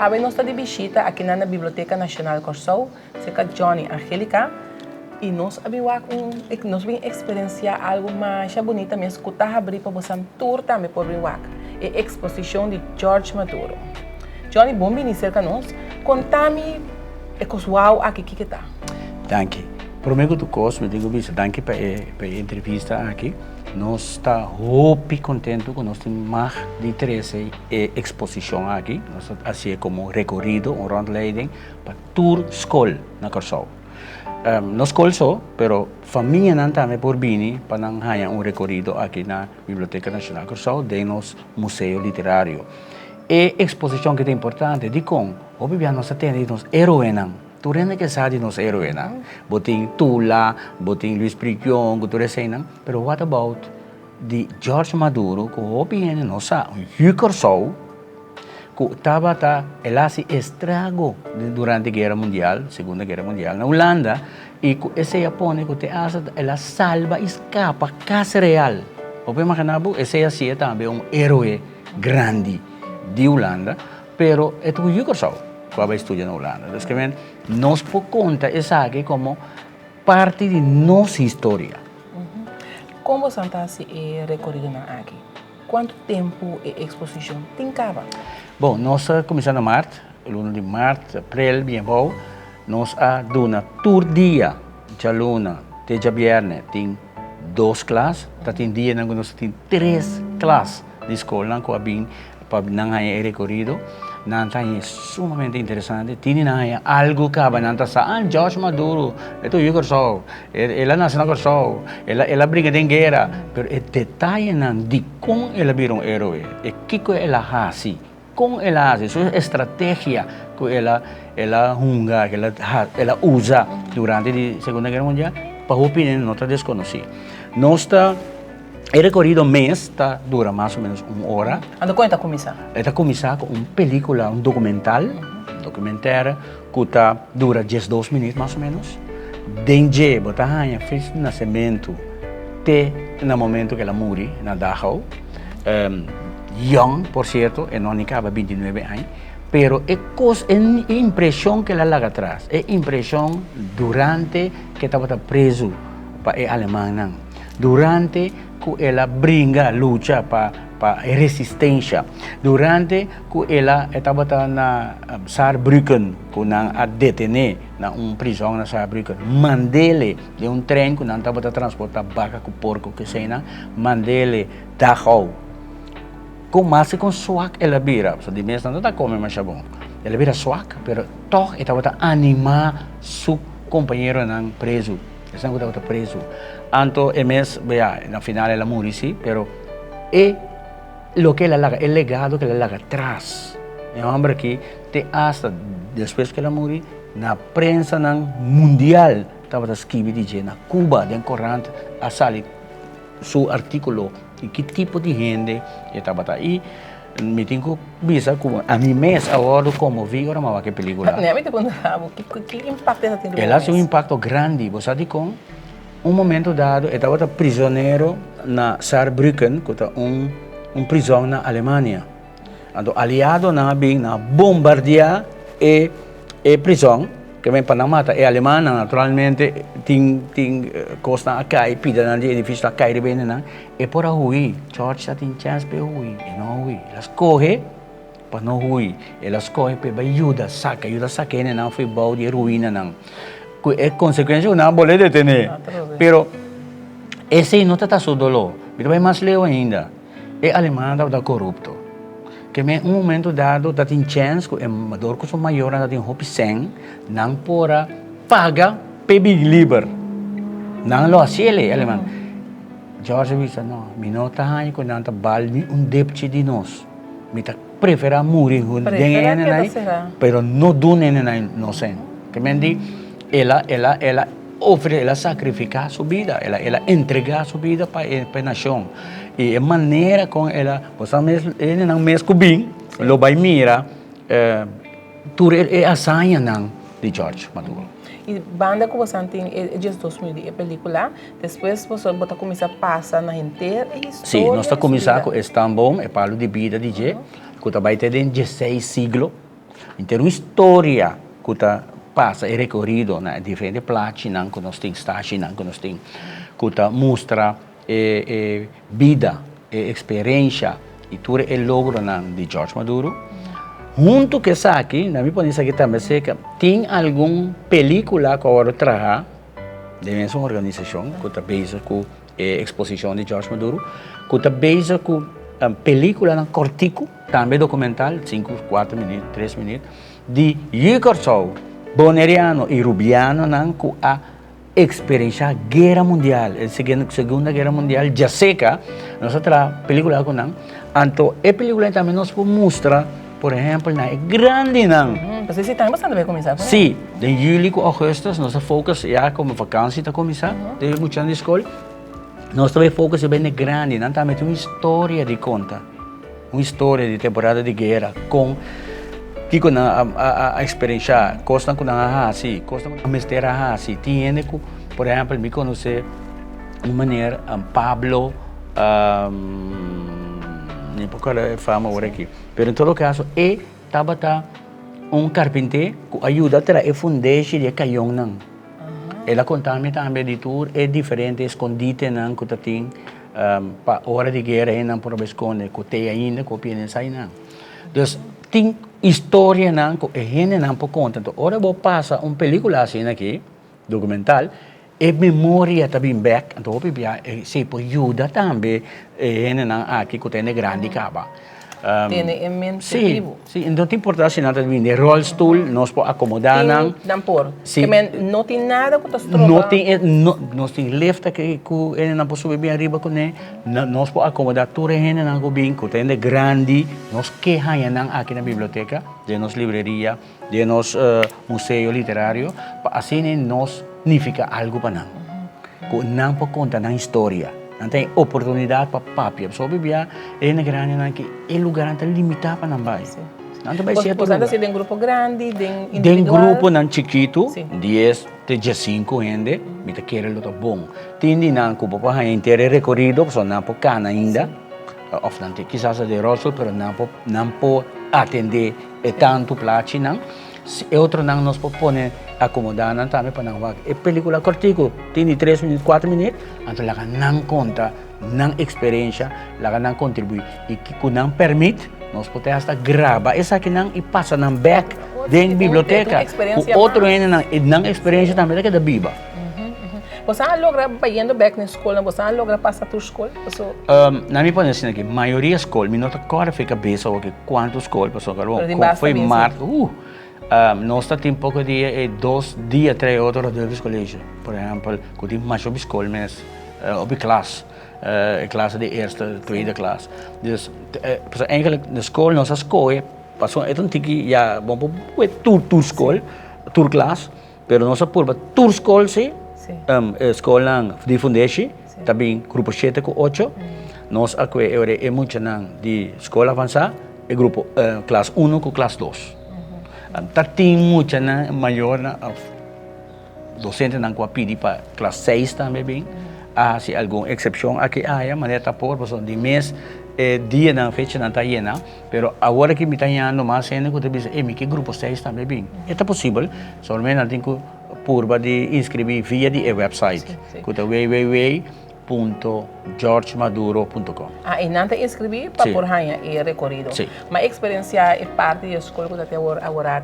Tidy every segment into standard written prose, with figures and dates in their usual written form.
Agora nós estamos de visita aqui na Biblioteka Nashonal Kòrsou, cerca de Jonny Angelica, e nós vamos experienciar algo mais bonito mesmo, que está habri para você tour também por vivar. É exposição de George Maduro. Jonny, bom vir cerca de nós. Conta-me o casual aqui que está. Danke. Primeiro do curso, me digo isso, danke para a entrevista aqui. Nós estamos muito contentes que nós temos mais de 13 exposições aqui. Nós assim como recorrido, rondleiding para tour escola na Kòrsou. Não escola só, mas a família não também por vir para não ganhar recorrido aqui na Biblioteka Nashonal Kòrsou, de nosso museu literário. E exposição que é importante, de como, obviamente nós temos héroe não. Tu rende que sabe nos héroe não. Botin Tula, botin Luis Prigion, tu recém pero what about de George Maduro, que obviamente nós Curacao, que tabata ela se estragou durante a Guerra Mundial, Segunda Guerra Mundial na Holanda, e que esse Japão que te asa ela salva escapa casa real. Ope imaginabo, esse assim também héroe grande de Holanda, pero é tu Curacao. Quando estuda na Holanda. Então, nós podemos contar isso aqui como parte de nossa história. Como você está recorrido aqui? Quanto tempo a exposição tem acaba? Bom, nós começamos em março, 1 de março, abril, bem bom. Nós damos tour dia, de luna, de viernes, tem 2 classes, tem dia que nós temos 3 classes de escola, que vêm para não recorrido. Nanta é sumamente interessante. Tinha algo que nanta sa George Maduro, ito Curacao, ela nasce na Curacao, ela briga de guerra, pero o detalhe de como ela virou héroe, e kiko ela hace, como ela hace, sua estratégia que ela hunga, que ela usa durante a Segunda Guerra Mundial, para opinião não está desconhecida. Nós está o recorrido mês dura mais ou menos 1 hora. Quando está começando? Está começando com uma película, documental que dura 12 minutos mais ou menos. Desde a fez o nascimento até no momento que ela morre na Dachau. Young, por certo, e não acaba 29 anos. Pero é impressão que ela larga atrás. É impressão durante que estava preso para o alemão. Durante que ela brinca, luta para resistência. Durante que ela estava na Saarbrücken, que não a detener na prisão na Saarbrücken. Mandele de trem que não estava transportar vaca com porco que sei não. Mandele Dachau. Mas com suac ela vira, so de mês não está comendo mais bom. Ela vira suac, pero toch estava animar seu companheiro não preso. Esse não estava preso. Anto mês, na final ela morre sim, pero lo que ela larga, o legado que ela larga atrás. É um homem que te hasta depois que ela morre, na prensa mundial estava escrito na Cuba, de corrente, a sair seu artículo e que tipo de gente estava aí. Me tenho visto como a mim mesmo agora como vi agora uma película. Que impacto ela tem? Ela tem impacto grande, você sabe como? Momento dado, eu estava prisioneiro na Saarbrücken, que é prisão na Alemanha. Então, aliado na bombardear a prisão, que vem para não matar. A Alemanha, naturalmente, tem costa a cair, pida na edifício a cair bem, não. E por aí, George tem chance para ruir, e não ruir. Elas correm para não ruir. Elas correm para ajuda saca, não foi bom de ruína, não. É consequência que não pode detener. Pero esse não está só dolor. Mas vai mais leu ainda. É alemão da corrupto. Que em momento dado tem chance que o amador que maior tem opção não pode pagar para livre. Não lo hace alemão. George disse não, me não está aí que não está balde débito de nós. Me está prefere morrer com dinheiro, pero não do neném não sei. Que me diz ela oferece, ela sacrifica sua vida, ela entrega sua vida para a nação. E a maneira como ela, você mesmo, ele não mesmo bem, lo vai mirar, tudo é a sanha de George Maduro. E banda que você tem é de 2000 a película, depois você bota começar a passar na inteira história. Sim, nós está começando com Istambul, é palo de vida de que vai ter 16 siglos. Então, história que passa e recorrido na diferentes platos, não que nós temos estágio, não que nós temos, que mostra vida, experiência e tudo é logro de George Maduro. Junto que isso aqui, na minha opinião, aqui também sei que tem alguma película que agora traha, de uma organização que está basada com a exposição de George Maduro, que está basada com a película cortico, também documental, 5, 4 minutos, 3 minutos, de Curacao, boneriano e rubiano, com a experiência da Guerra Mundial, a Segunda Guerra Mundial, já seca, nossa película com não, então a película também nos mostra, por exemplo, na grandinan. Você está bastante bem começar? Sim, de julho a agosto, nossa foco já como vacança está começar, de muita na escola, nosso foco é bem na grandinan, também tem uma história de conta, uma história de temporada de guerra com kiko a experiência, costa com a assim, costa com a mistera assim, tem que, por exemplo, me conhecer uma maneira Pablo nem por causa fama agora aqui, mas em todo caso é tabata carpinteiro que ajuda a trazer fundeixe de caião não, ela conta-me também de tudo é diferente escondite não que tem para hora de guerra não por esconder que tem ainda que pensa aí não, então tem história não que a gente não pode contar, então agora vou passar película assim aqui documental e memória também back, então se pode ajudar também a gente não aqui que tem grande caba. Tem em mente vivo. Sim, então tem importância nada também de rollstool, nós podemos acomodar não. Não por. Sim. Não tem nada que está não tem, nós tem lefta que ele não pode subir bem arriba com ele, nós podemos acomodar tudo a gente não bem, que tem de grande, nós que há não aqui na biblioteca, de nossa livraria, de nosso museu literário, assim nós nifiká algo para não. Que não pode contar na história. Não tem oportunidade para papi. Só bebia é na grande que é lugar não limitado para não vai. Não vai ser tudo. Você tem grupo grande, tem individual. Tem grupo não chiquito, 10 até 15 gente, me tá querendo lutar bom. Tem não que para a inteira recorrido, só não pode cana ainda. Of não tem quizás de rosto, mas não pode atender tanto plato não. E outro não nos pode pôr acomodar não também para não vai. É película cortico, tem 3 minutos, 4 minutos, então ela não conta, não experiência, ela não contribui e que não permite, nós podemos até gravar essa aqui não e passa na back dentro da biblioteca. O outro não experiência também é da Biba. Você logra indo back na escola, você logra passar por escola? Na minha opinião assim aqui, maioria escola, me nota agora fica bem só que quanto escola pessoal foi março. Nós temos um pouco de 2 dias, 3 outros de colégio. Por exemplo, que temos mais sobre escola, mas sobre classe, classe de eerste, tweede classe. Dus eigenlijk de escola, nossa escola, passou, então tem que já, vamos para tour escola, tour classe, mas nossa purba tour escola sim, escola de fundação, também grupo 7 com 8, nós aqui é muito de escola avançada, e grupo classe 1 com classe 2. Tem muita maior docente não pode pedir para classe 6 também bem. Se alguma exceção aqui há maneira por de mês dia na fecha não está llena, mas agora que me está llenando mais ainda que diz que grupo 6 também bem. É possível, somente não tem que purba de inscrever via de website, que é www.georgemaduro.com. E não te inscrever para por hanha e recorrido. Mas a experiência é parte da escola que está agora.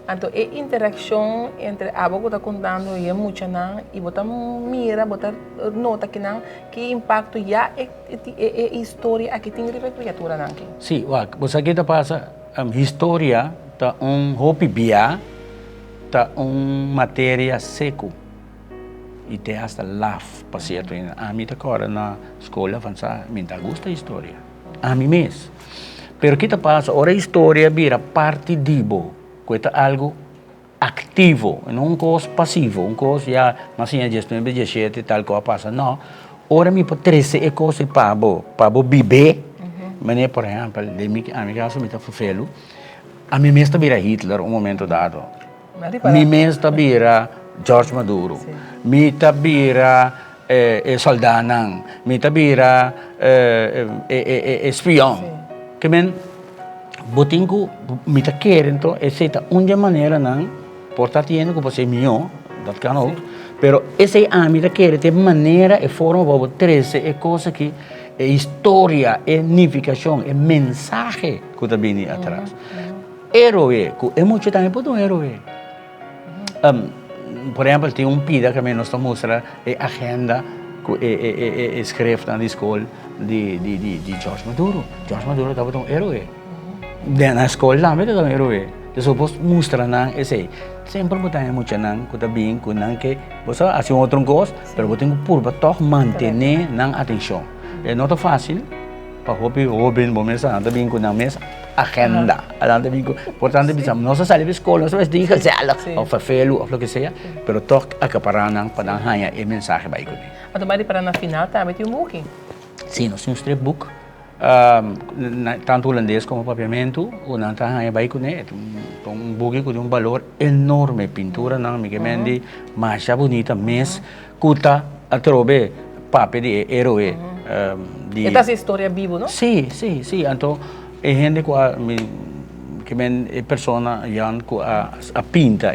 Então, a interação entre a boca que está contando e a muita não, e botar mira, botar nota que impacto já é história aqui tem literatura não. Sim, você aqui está passa história tá hobby bia, tá matéria seco. E tem hasta laugh, passeio a mim agora na escola avançada, me gusta a história, a mim mesmo. Pero que passa, ora a história vira partidivo, que é algo ativo, não coisa passivo, coisa já, mas assim, 19, 17, tal coisa passa, não. Ora me por 13 é coisa para viver, mas por exemplo, de mim, a minha casa me está fufelo, a mim mesmo vira Hitler, momento dado, a mim mesmo vira George Maduro, mi tabira soldanan, mi tabira espião. Que men botinho mita querem então essa uma maneira não portatiendo que você melhor dat kan ook pero essa a mita querem tem maneira e forma para trazer é coisa que é história é nificação é mensagem que está vindo atrás héroe que é muito também pode héroe por exemplo tem pida que nós estamos mostrando a agenda que escreve na escola de George Maduro. George Maduro estava um héroe. Na escola também estava um héroe. Então, posso mostrar não esse. Sempre botar muito não, que está bem, que não que você assim outro coisa, mas você tem que por bato manter não atenção. É não tão fácil. Para Robin, bom mês, anda bem com a mesa agenda. Anda bem com, portanto, nós saímos da escola, nós vamos dizer que ou fafelo ou o que seja, mas toque acaparar não para não ganhar o mensagem vai com ele. A tomar para na final também tem book. Sim, nós temos 3 book. Tanto holandês como papiamento, o não está ganhando vai com ele. Book que tem valor enorme, pintura não, me que mais bonita, mas cuta a trobe papel de héroe. Esta é história viva, não? Sim. Então, a gente que é persona que a pinta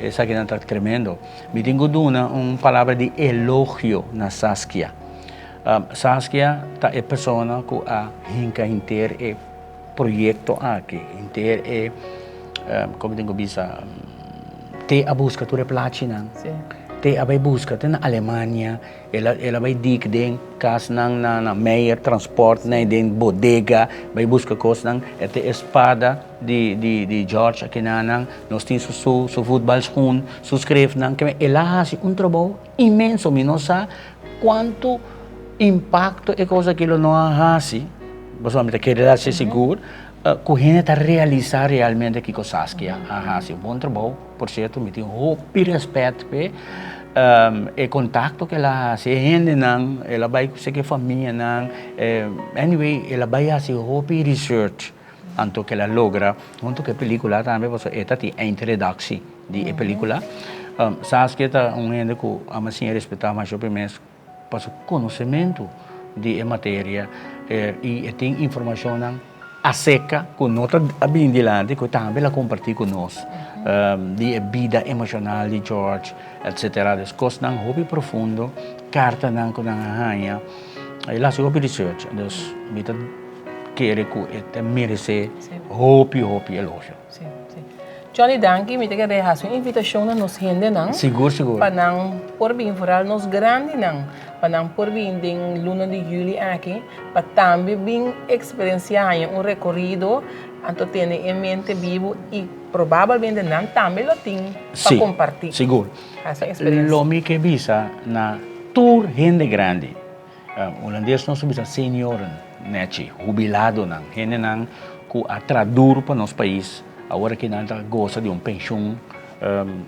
essa que está tremendo. Me tenho duna palavra de elogio na Saskia. Saskia é persona que a hinca inteira é projeto aqui, inteira é como tenho visto, te a busca tu platina. Te a vai busca na Alemanha, ela vai dic den cas na Meyer transport na den bodega, vai busca cos nang ete espada de George aqui nang nós temos su futebol schoen, su escreve nang que ela hace trabalho imenso, minosa quanto impacto é coisa que ele não hace, você vai querer ser seguro. Que a gente está realizando realmente que a Saskia hace bom trabalho, por certo, me tenho muito respeito e contato que ela faz, ela vai com a família, anyway, ela vai fazer muito research, anto que ela logra, junto com a película também, você esta tem a introdução da película, Saskia está gente que a senhora respeita mais ou menos para o conhecimento de matéria e tem informação a seca, que nós bem dilante, que também ela compartilha conosco, de vida emocional de George, etc. As coisas não hobby profundo, carta não que não ganha, ela se hobby research, então me quer que merece hobby elogio. Jonny, danke, me quer fazer uma invitação a nos gente não? Seguro. Para não por bem falar nos grandinan, para não por bem em luna de julho aqui, para também bem experienciar recorrido, então ter em mente vivo e provavelmente não também lo tem para compartilhar. Seguro. Essa experiência. Lo que visa na tour gente grande, holandês não subisa senior, neti, jubilado não, gente não que a traduz para nosso país. Agora que nós gosta de pensão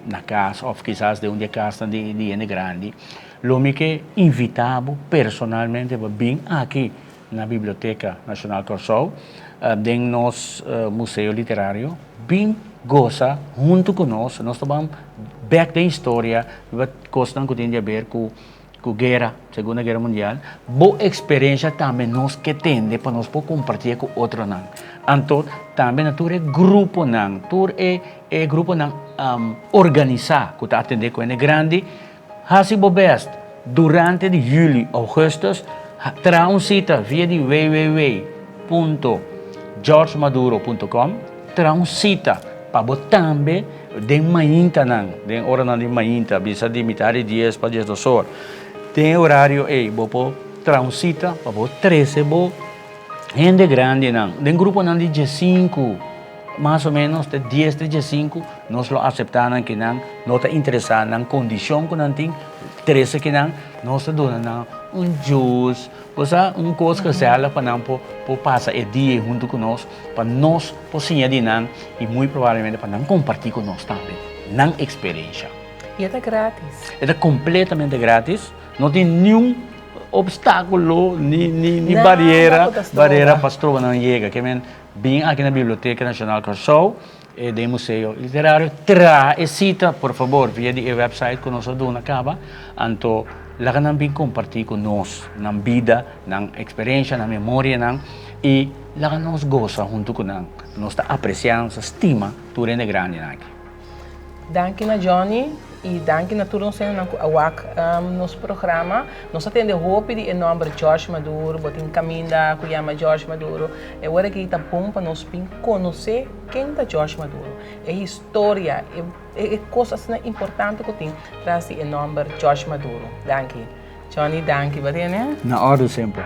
na casa, ou quizás de uma casa de gente grande, lo que invitamos personalmente para vir aqui na Biblioteka Nashonal Kòrsou, de nosso museu literário, bem gosta junto conosco, nós estamos back da história, coisas que tem a ver com guerra, Segunda Guerra Mundial, boa experiência também nós que temos para nós compartilhar com outros não. Então, também na tour é grupo não, tour é grupo não organizar, que está atendendo com ele grande, faz o best durante de julho, agosto, traha cita via de www.georgemaduro.com, traha cita para botar também de manhã não, de hora não de manhã, bisa de metade de 10 para 10 horas. Tem horário aí, vou traha cita para botar 13, gente grande não, de grupo não de 5, mais ou menos de 10 de 5, nós lo aceitamos que não, nós está interessado na condição que não tem, 13 que não, nós está dando juice, coisa que ela para não passar o dia junto conosco, para nós possível de não e muito provavelmente para não compartilhar conosco também, não experiência. E é grátis. É completamente grátis, não tem nenhum obstáculo, nem barreira para as trovas não chega. Que bem aqui na Biblioteka Nashonal Kòrsou, do Museu Literário, traha cita, por favor, via o website que nós damos acaba, então lá que nós compartilhar conosco, na vida, na experiência, na memória, e lá que nós gostamos junto com nós. nós está apreciando, nossa estima, tudo é grande aqui. Danke na Johnny e danke na tudo nós nosso programa. Nós atendemos roupa de nome George Maduro, botem caminho que chama George Maduro. É hora que está bom para nós conhecer quem é George Maduro. É história, é coisas importantes que tem para esse nome George Maduro. Danke. Johnny, danke, né? Na hora sempre.